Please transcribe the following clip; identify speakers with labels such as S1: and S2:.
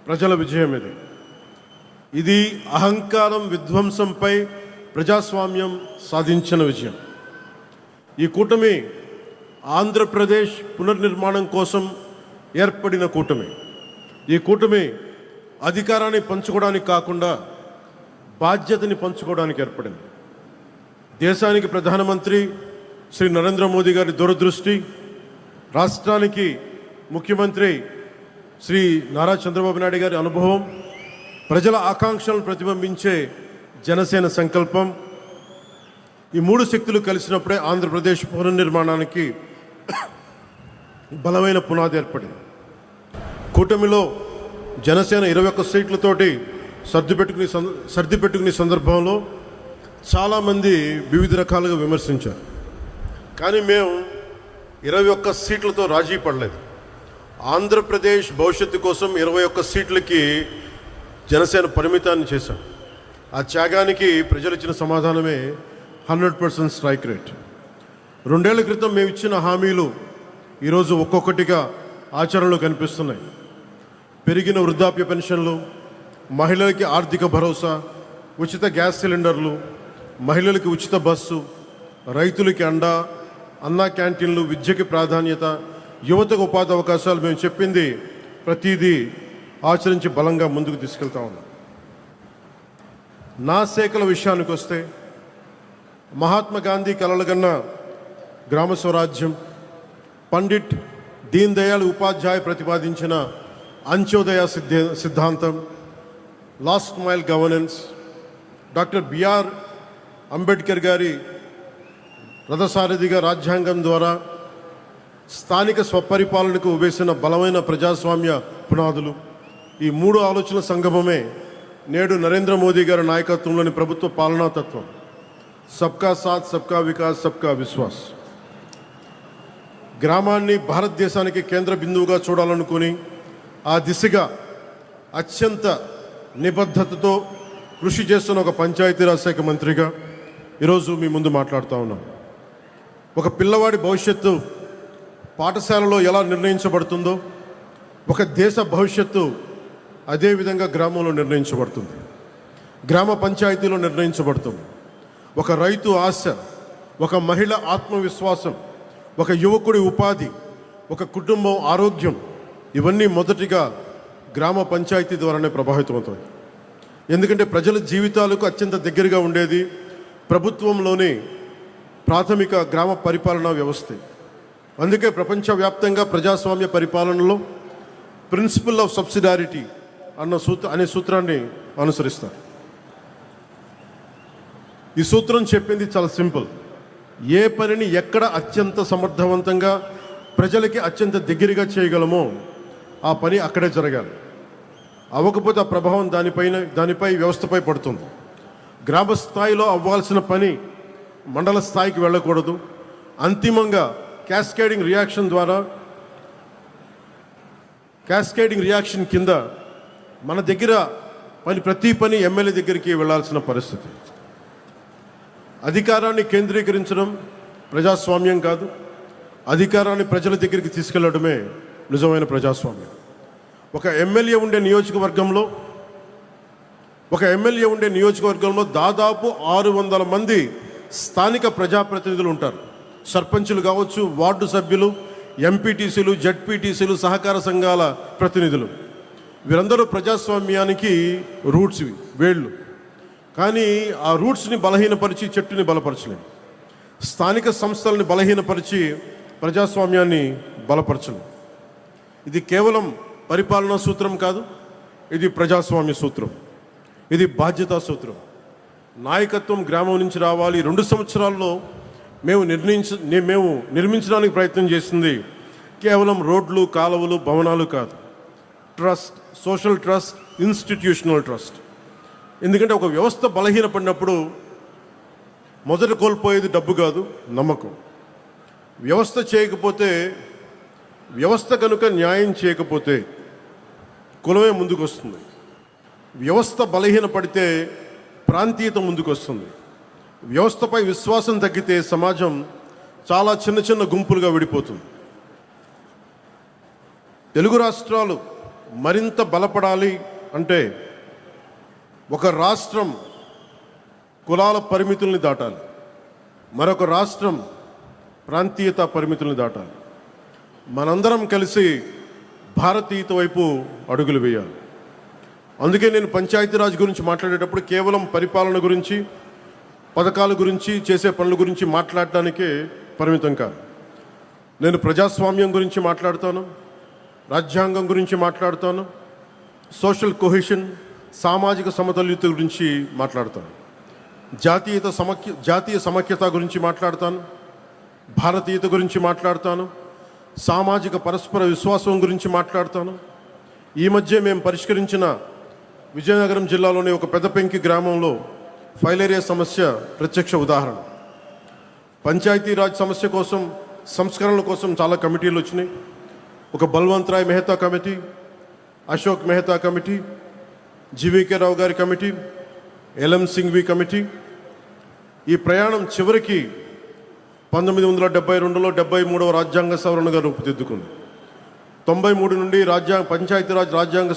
S1: ప్రజల విజయం ఇది అహంకారం విధ్వంసంపై ప్రజాస్వామ్యం సాధించిన విజయం. ఈ కూటమి ఆంధ్రప్రదేశ్ పునర్నిర్మాణం కోసం ఏర్పడిన కూటమి. ఈ కూటమి అధికారాన్ని పంచుకోవడానికి కాకుండా బాధ్యతని పంచుకోవడానికి ఏర్పడింది. దేశానికి ప్రధానమంత్రి శ్రీ నరేంద్ర మోదీ గారి దూరదృష్టి, రాష్ట్రానికి ముఖ్యమంత్రి శ్రీ నారా చంద్రబాబు నాయుడు గారి అనుభవం, ప్రజల ఆకాంక్షలను ప్రతిబింబించే జనసేన సంకల్పం, ఈ మూడు శక్తులు కలిసినప్పుడే ఆంధ్రప్రదేశ్ పునర్నిర్మాణానికి బలమైన పునాది కూటమిలో జనసేన 21 సీట్లతోటి సర్దిపెట్టుకునే సందర్భంలో చాలామంది వివిధ రకాలుగా విమర్శించారు. కానీ మేము 21 సీట్లతో రాజీ పడలేదు. ఆంధ్రప్రదేశ్ భవిష్యత్తు కోసం 21 సీట్లకి జనసేన పరిమితాన్ని చేశాం. ఆ త్యాగానికి ప్రజలు ఇచ్చిన సమాధానమే 100% స్ట్రైక్ రేట్. 2 ఏళ్ల క్రితం మేము ఇచ్చిన హామీలు ఈరోజు ఒక్కొక్కటిగా ఆచరణలో కనిపిస్తున్నాయి. పెరిగిన వృద్ధాప్య పెన్షన్లు, మహిళలకి ఆర్థిక భరోసా, ఉచిత గ్యాస్ సిలిండర్లు, మహిళలకి ఉచిత బస్సు, రైతులకి అండా, అన్నా క్యాంటీన్లు, విద్యకి ప్రాధాన్యత, యువతకు ఉపాధి అవకాశాలు, మేము చెప్పింది ప్రతిదీ ఆచరించి బలంగా ముందుకు తీసుకెళ్తా ఉన్నాం. నా శాఖల విషయానికి వస్తే మహాత్మా గాంధీ కలలుగన్న గ్రామ స్వరాజ్యం, పండిట్ దీన్ దయాళ్ ఉపాధ్యాయ ప్రతిపాదించిన అంత్యోదయ సిద్ధాంతం, last mile governance, doctor BR Ambedkar గారి రథసారథిగా రాజ్యాంగం ద్వారా స్థానిక స్వపరిపాలనకు వేసిన బలమైన ప్రజాస్వామ్య పునాదులు, ఈ 3 ఆలోచన సంగమమే నేడు నరేంద్ర మోదీ గారి నాయకత్వంలోని ప్రభుత్వ పాలనా తత్వం. సబ్కా సాత్, సబ్కా వికాస్, సబ్కా విశ్వాస్. గ్రామాన్ని భారతదేశానికి కేంద్ర బిందువుగా చూడాలనుకుని ఆ దిశగా అత్యంత నిబద్ధతతో కృషి చేస్తున్న ఒక పంచాయతీరాజ్ శాఖ మంత్రిగా ఈరోజు మీ ముందు మాట్లాడుతూ ఉన్నాం. ఒక పిల్లవాడి భవిష్యత్తు పాఠశాలలో ఎలా నిర్ణయించబడుతుందో, ఒక దేశ భవిష్యత్తు అదేవిధంగా గ్రామంలో నిర్ణయించబడుతుంది, గ్రామ పంచాయతీలో నిర్ణయించబడుతుంది. ఒక రైతు ఆశ, ఒక మహిళ ఆత్మవిశ్వాసం, ఒక యువకుడి ఉపాధి, ఒక కుటుంబం ఆరోగ్యం, ఇవన్నీ మొదటిగా గ్రామ పంచాయతీ ద్వారానే ప్రభావితమవుతాయి. ఎందుకంటే ప్రజల జీవితాలకు అత్యంత దగ్గరగా ఉండేది ప్రభుత్వంలోని ప్రాథమిక గ్రామ పరిపాలనా వ్యవస్థ. అందుకే ప్రపంచవ్యాప్తంగా ప్రజాస్వామ్య పరిపాలనలో ప్రిన్సిపల్ ఆఫ్ సబ్సిడారిటీ అనే సూత్రాన్ని అనుసరిస్తారు. ఈ సూత్రం చెప్పింది చాలా సింపుల్. ఏ పనిని ఎక్కడ అత్యంత సమర్థవంతంగా ప్రజలకి అత్యంత దగ్గరగా చేయగలమో ఆ పని అక్కడే జరగాలి. అవ్వకపోతే ఆ ప్రభావం దానిపై వ్యవస్థపై పడుతుంది. గ్రామ స్థాయిలో అవ్వాల్సిన పని మండల స్థాయికి వెళ్ళకూడదు. అంతిమంగా క్యాస్కేడింగ్ రియాక్షన్ కింద మన దగ్గర ప్రతి పని ఎమ్మెల్యే దగ్గరికి వెళ్ళాల్సిన పరిస్థితి. అధికారాన్ని కేంద్రీకరించడం ప్రజాస్వామ్యం కాదు, అధికారాన్ని ప్రజల దగ్గరికి తీసుకెళ్లడమే నిజమైన ప్రజాస్వామ్యం. ఒక ఎమ్మెల్యే ఉండే నియోజకవర్గంలో దాదాపు 600 మంది స్థానిక ప్రజాప్రతినిధులు ఉంటారు. సర్పంచులు కావచ్చు, వార్డు సభ్యులు, ఎంపీటీసీలు, జడ్పీటీసీలు, సహకార సంఘాల ప్రతినిధులు. వీరందరూ ప్రజాస్వామ్యానికి రూట్స్, వేళ్ళు. కానీ ఆ రూట్స్ని బలహీనపరిచి చెట్టుని బలపరచలేము. స్థానిక సంస్థలని బలహీనపరిచి ప్రజాస్వామ్యాన్ని బలపరచలేము. ఇది కేవలం పరిపాలనా సూత్రం కాదు, ఇది ప్రజాస్వామ్య సూత్రం, ఇది బాధ్యతా సూత్రం. నాయకత్వం గ్రామం నుంచి రావాలి. 2 సంవత్సరాల్లో మేము నిర్మించడానికి ప్రయత్నం చేసింది కేవలం రోడ్లు, కాలువలు, భవనాలు కాదు. Trust, social trust, institutional trust. ఎందుకంటే ఒక వ్యవస్థ బలహీనపడినప్పుడు మొదట కోల్పోయేది డబ్బు కాదు, నమ్మకం. వ్యవస్థ కనుక న్యాయం చేయకపోతే కులమే ముందుకు వస్తుంది. వ్యవస్థ బలహీనపడితే ప్రాంతీయత ముందుకు వస్తుంది. వ్యవస్థపై విశ్వాసం తగ్గితే సమాజం చాలా చిన్న చిన్న గుంపులుగా విడిపోతుంది. తెలుగు రాష్ట్రాలు మరింత బలపడాలి అంటే ఒక రాష్ట్రం కులాల పరిమితుల్ని దాటాలి, మరొక రాష్ట్రం ప్రాంతీయత పరిమితుల్ని దాటాలి. మనందరం కలిసి భారతీయత వైపు అడుగులు వేయాలి. అందుకే నేను పంచాయతీరాజ్ గురించి మాట్లాడేటప్పుడు కేవలం పరిపాలన గురించి, పథకాల గురించి, చేసే పనుల గురించి మాట్లాడటానికే పరిమితం కాదు. నేను ప్రజాస్వామ్యం గురించి మాట్లాడుతాను, రాజ్యాంగం గురించి మాట్లాడుతాను, సోషల్ కొహెషన్, సామాజిక సమతుల్యత గురించి మాట్లాడతాను, జాతీయ సమైక్యత గురించి మాట్లాడతాను, భారతీయత గురించి మాట్లాడతాను, సామాజిక పరస్పర విశ్వాసం గురించి మాట్లాడతాను. ఈ మధ్య మేము పరిష్కరించిన విజయనగరం జిల్లాలోని ఒక పెద్దపెంకి గ్రామంలో ఫైలేరియా సమస్య ప్రత్యక్ష ఉదాహరణ. పంచాయతీరాజ్ సమస్య కోసం, సంస్కరణల కోసం చాలా కమిటీలు వచ్చినాయి. ఒక Balwant Rai Mehta committee, Ashok Mehta committee, GVK Rao గారి కమిటీ, ఎల్ఎం సింఘ్వి కమిటీ. ఈ ప్రయాణం చివరికి 1972లో 73వ రాజ్యాంగ సవరణగా రూపుదిద్దుకుంది. 93 నుండి పంచాయతీరాజ్ రాజ్యాంగ